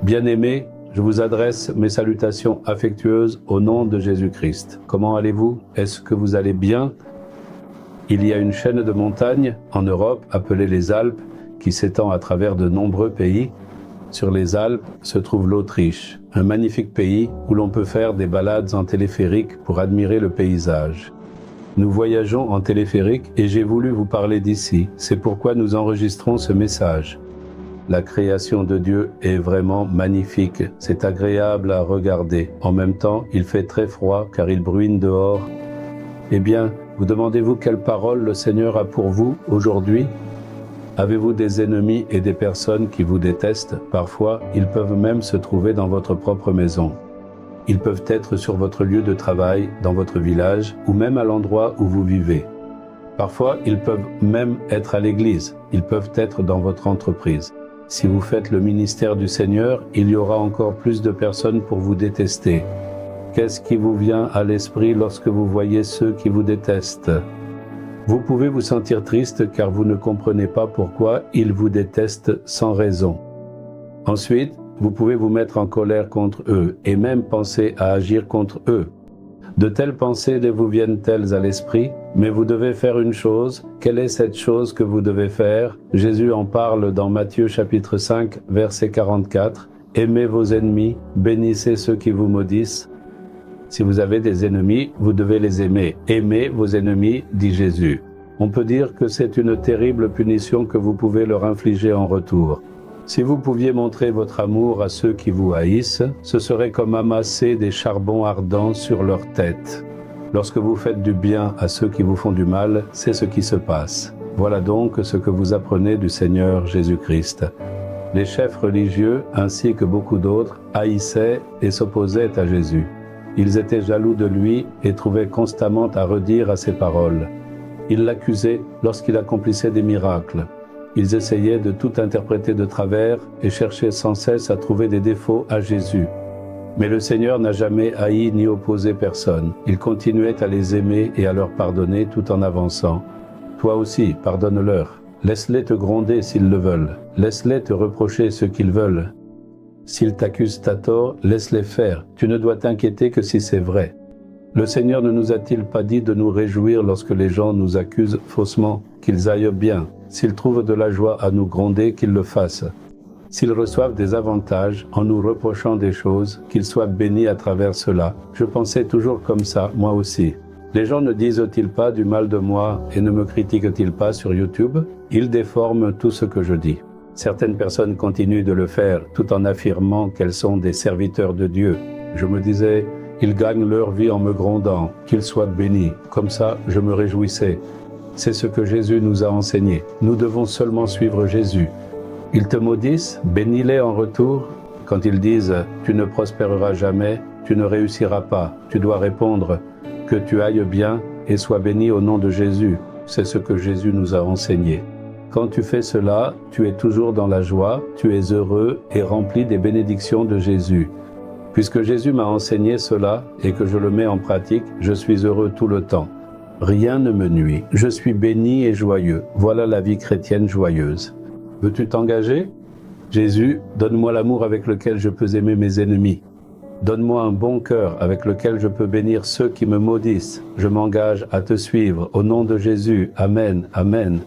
Bien-aimés, je vous adresse mes salutations affectueuses au nom de Jésus-Christ. Comment allez-vous? Est-ce que vous allez bien? Il y a une chaîne de montagnes en Europe appelée les Alpes qui s'étend à travers de nombreux pays. Sur les Alpes se trouve l'Autriche, un magnifique pays où l'on peut faire des balades en téléphérique pour admirer le paysage. Nous voyageons en téléphérique et j'ai voulu vous parler d'ici. C'est pourquoi nous enregistrons ce message. La création de Dieu est vraiment magnifique. C'est agréable à regarder. En même temps, il fait très froid car il bruine dehors. Eh bien, vous demandez-vous quelle parole le Seigneur a pour vous aujourd'hui? Avez-vous des ennemis et des personnes qui vous détestent? Parfois, ils peuvent même se trouver dans votre propre maison. Ils peuvent être sur votre lieu de travail, dans votre village, ou même à l'endroit où vous vivez. Parfois, ils peuvent même être à l'église. Ils peuvent être dans votre entreprise. Si vous faites le ministère du Seigneur, il y aura encore plus de personnes pour vous détester. Qu'est-ce qui vous vient à l'esprit lorsque vous voyez ceux qui vous détestent? Vous pouvez vous sentir triste car vous ne comprenez pas pourquoi ils vous détestent sans raison. Ensuite, vous pouvez vous mettre en colère contre eux et même penser à agir contre eux. De telles pensées vous viennent-elles à l'esprit? Mais vous devez faire une chose. Quelle est cette chose que vous devez faire? Jésus en parle dans Matthieu chapitre 5, verset 44. Aimez vos ennemis, bénissez ceux qui vous maudissent. Si vous avez des ennemis, vous devez les aimer. Aimez vos ennemis, dit Jésus. On peut dire que c'est une terrible punition que vous pouvez leur infliger en retour. Si vous pouviez montrer votre amour à ceux qui vous haïssent, ce serait comme amasser des charbons ardents sur leur tête. Lorsque vous faites du bien à ceux qui vous font du mal, c'est ce qui se passe. Voilà donc ce que vous apprenez du Seigneur Jésus-Christ. Les chefs religieux, ainsi que beaucoup d'autres, haïssaient et s'opposaient à Jésus. Ils étaient jaloux de lui et trouvaient constamment à redire à ses paroles. Ils l'accusaient lorsqu'il accomplissait des miracles. Ils essayaient de tout interpréter de travers et cherchaient sans cesse à trouver des défauts à Jésus. Mais le Seigneur n'a jamais haï ni opposé personne. Il continuait à les aimer et à leur pardonner tout en avançant. Toi aussi, pardonne-leur. Laisse-les te gronder s'ils le veulent. Laisse-les te reprocher ce qu'ils veulent. S'ils t'accusent à tort, laisse-les faire. Tu ne dois t'inquiéter que si c'est vrai. Le Seigneur ne nous a-t-il pas dit de nous réjouir lorsque les gens nous accusent faussement? Qu'ils aillent bien. S'ils trouvent de la joie à nous gronder, qu'ils le fassent. S'ils reçoivent des avantages en nous reprochant des choses, qu'ils soient bénis à travers cela. Je pensais toujours comme ça, moi aussi. Les gens ne disent-ils pas du mal de moi et ne me critiquent-ils pas sur YouTube? Ils déforment tout ce que je dis. Certaines personnes continuent de le faire tout en affirmant qu'elles sont des serviteurs de Dieu. Je me disais, ils gagnent leur vie en me grondant, qu'ils soient bénis. Comme ça, je me réjouissais. C'est ce que Jésus nous a enseigné. Nous devons seulement suivre Jésus. Ils te maudissent, bénis-les en retour. Quand ils disent « tu ne prospéreras jamais, tu ne réussiras pas », tu dois répondre « que tu ailles bien et sois béni au nom de Jésus ». C'est ce que Jésus nous a enseigné. Quand tu fais cela, tu es toujours dans la joie, tu es heureux et rempli des bénédictions de Jésus. Puisque Jésus m'a enseigné cela et que je le mets en pratique, je suis heureux tout le temps. Rien ne me nuit. Je suis béni et joyeux. Voilà la vie chrétienne joyeuse. Veux-tu t'engager? Jésus, donne-moi l'amour avec lequel je peux aimer mes ennemis. Donne-moi un bon cœur avec lequel je peux bénir ceux qui me maudissent. Je m'engage à te suivre. Au nom de Jésus. Amen. Amen.